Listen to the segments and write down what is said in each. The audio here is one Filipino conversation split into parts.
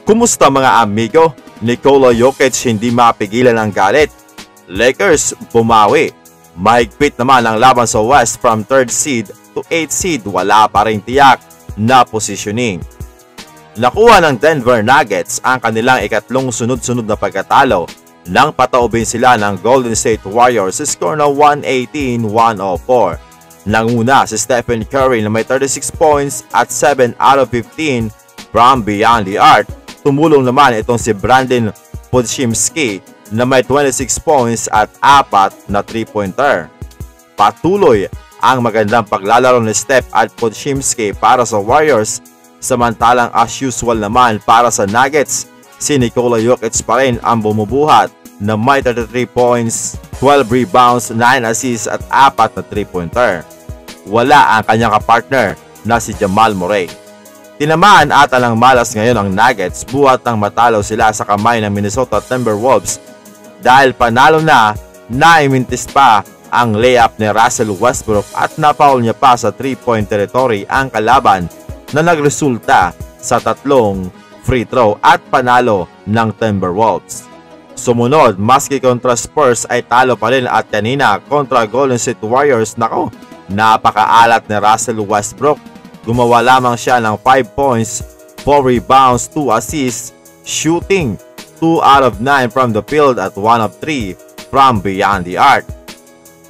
Kumusta mga amigo? Nikola Jokic hindi mapigilan ng galit. Lakers bumawi. Mahigpit naman ang laban sa West from 3rd seed to 8th seed. Wala pa rin tiyak na positioning. Nakuha ng Denver Nuggets ang kanilang ikatlong sunod-sunod na pagkatalo nang pataubin sila ng Golden State Warriors sa score na 118-104. Nanguna si Stephen Curry na may 36 points at 7 out of 15 from beyond the arc. Tumulong naman itong si Brandon Podziemski na may 26 points at 4 na 3-pointer. Patuloy ang magandang paglalaro ni Steph at Podziemski para sa Warriors, samantalang as usual naman para sa Nuggets, si Nikola Jokic pa rin ang bumubuhat na may 33 points, 12 rebounds, 9 assists at 4 na 3-pointer. Wala ang kanyang kapartner na si Jamal Murray. Tinamaan ata ng malas ngayon ang Nuggets buhat nang matalo sila sa kamay ng Minnesota Timberwolves dahil panalo na, naimintis pa ang layup ni Russell Westbrook at napaul niya pa sa 3-point territory ang kalaban na nagresulta sa 3 free throw at panalo ng Timberwolves. Sumunod, maski kontra Spurs ay talo pa rin at kanina kontra Golden State Warriors. Nako, napakaalat ni Russell Westbrook. Gumawa lamang siya ng 5 points, 4 rebounds, 2 assists, shooting 2 out of 9 from the field at 1 of 3 from beyond the arc.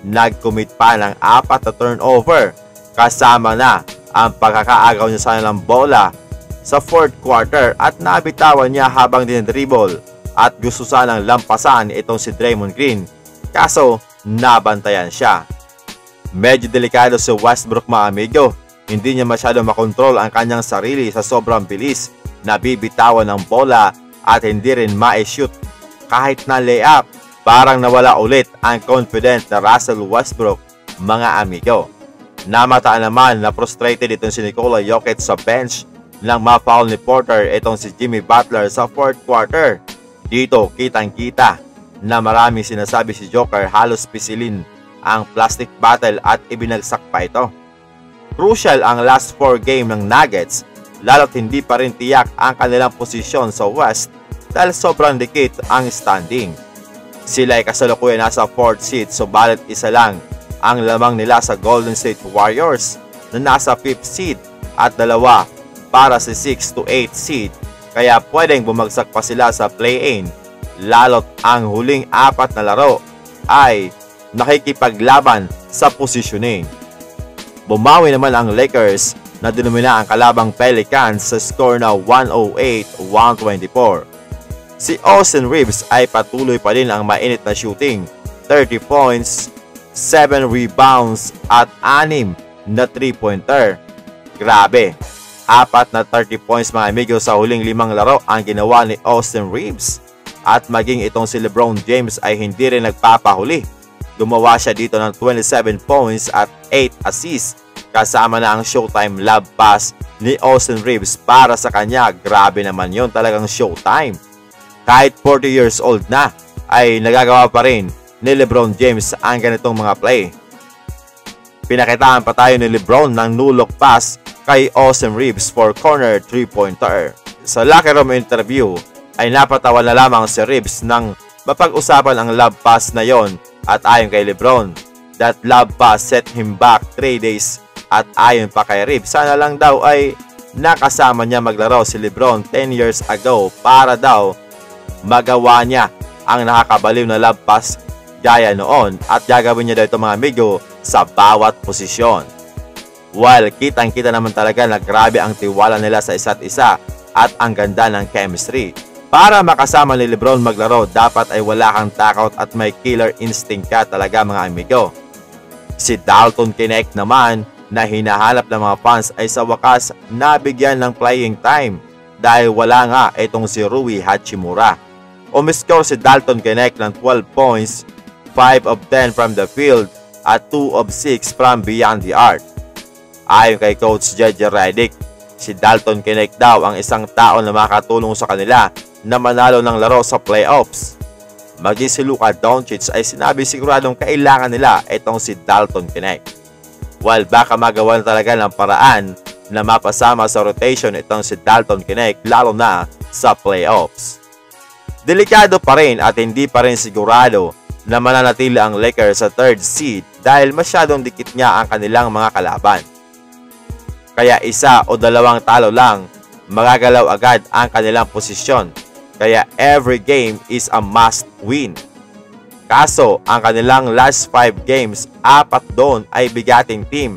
Nag-commit pa ng 4 na turnover kasama na ang pagkakaagaw niya sa ng bola sa 4th quarter at nabitawan niya habang dinidribble at gusto sanang lampasan itong si Draymond Green, kaso nabantayan siya. Medyo delikado si Westbrook mga amigo. Hindi niya masyado makontrol ang kanyang sarili sa sobrang bilis na bibitawan ng bola at hindi rin ma-shoot kahit na layup. Parang nawala ulit ang confident na Russell Westbrook mga amigo. Namataan naman na frustrated itong si Nikola Jokic sa bench nang ma-foul ni Porter itong si Jimmy Butler sa 4th quarter. Dito kitang-kita na maraming sinasabi si Joker halos pisilin ang plastic bottle at ibinagsak pa ito. Crucial ang last 4 game ng Nuggets lalo't hindi pa rin tiyak ang kanilang posisyon sa West dahil sobrang dikit ang standing. Sila ay kasalukuyan nasa 4th seed subalit isa lang ang lamang nila sa Golden State Warriors na nasa 5th seed at 2 para sa 6 to 8 seed, kaya pwedeng bumagsak pa sila sa play-in lalo't ang huling 4 na laro ay nakikipaglaban sa positioning. Bumawi naman ang Lakers na dinumina ang kalabang Pelicans sa score na 108-124. Si Austin Reeves ay patuloy pa rin ang mainit na shooting, 30 points, 7 rebounds at 6 na 3-pointer. Grabe, 4 na 30 points mga amigo sa huling 5 laro ang ginawa ni Austin Reeves. At maging itong si LeBron James ay hindi rin nagpapahuli. Gumawa siya dito ng 27 points at 8 assists kasama na ang showtime lob pass ni Austin Reeves para sa kanya. Grabe naman yon, talagang showtime. Kahit 40 years old na ay nagagawa pa rin ni LeBron James ang ganitong mga play. Pinakitaan pa tayo ni LeBron ng no-look pass kay Austin Reeves for corner 3-pointer. Sa locker room interview ay napatawa na lamang si Reeves nang mapag-usapan ang lob pass na yon. At ayon kay LeBron, that lob pass set him back 3 days. At ayon pa kay Reeves, sana lang daw ay nakasama niya maglaro si LeBron 10 years ago para daw magawa niya ang nakakabaliw na lob pass gaya noon at gagawin niya daw ito mga amigo sa bawat posisyon. While kitang-kita naman talaga na grabe ang tiwala nila sa isa't isa at ang ganda ng chemistry. Para makasama ni LeBron maglaro, dapat ay wala kang takot at may killer instinct ka talaga mga amigo. Si Dalton Knecht naman na hinahanap ng mga fans ay sa wakas nabigyan ng playing time dahil wala nga itong si Rui Hachimura. Umiscore si Dalton Knecht ng 12 points, 5 of 10 from the field at 2 of 6 from beyond the arc. Ayon kay Coach JJ Redick, si Dalton Knecht daw ang isang tao na makatulong sa kanila na manalo ng laro sa playoffs. Maging si Luka Doncic ay sinabi siguradong kailangan nila itong si Dalton Knecht. While baka magawa na talaga ng paraan na mapasama sa rotation itong si Dalton Knecht lalo na sa playoffs. Delikado pa rin at hindi pa rin sigurado na mananatili ang Lakers sa 3rd seed dahil masyadong dikit nga ang kanilang mga kalaban. Kaya 1 o 2 talo lang, magagalaw agad ang kanilang posisyon. Kaya every game is a must win. Kaso, ang kanilang last 5 games, 4 doon ay bigating team.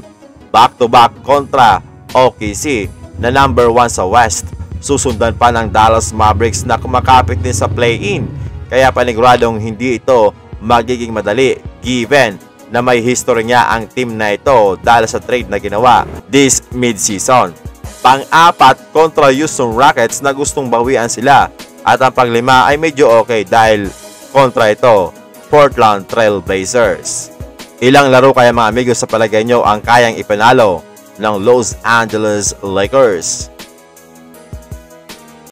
Back-to-back kontra OKC na number 1 sa West. Susundan pa ng Dallas Mavericks na kumakapit din sa play-in. Kaya paniguradong hindi ito magiging madali given na may history nga ang team na ito dahil sa trade na ginawa this mid-season. Pang-4 kontra Houston Rockets na gustong bawian sila at ang pang-5 ay medyo okay dahil kontra ito Portland Trail Blazers. Ilang laro kaya mga amigos sa palagay nyo ang kayang ipanalo ng Los Angeles Lakers?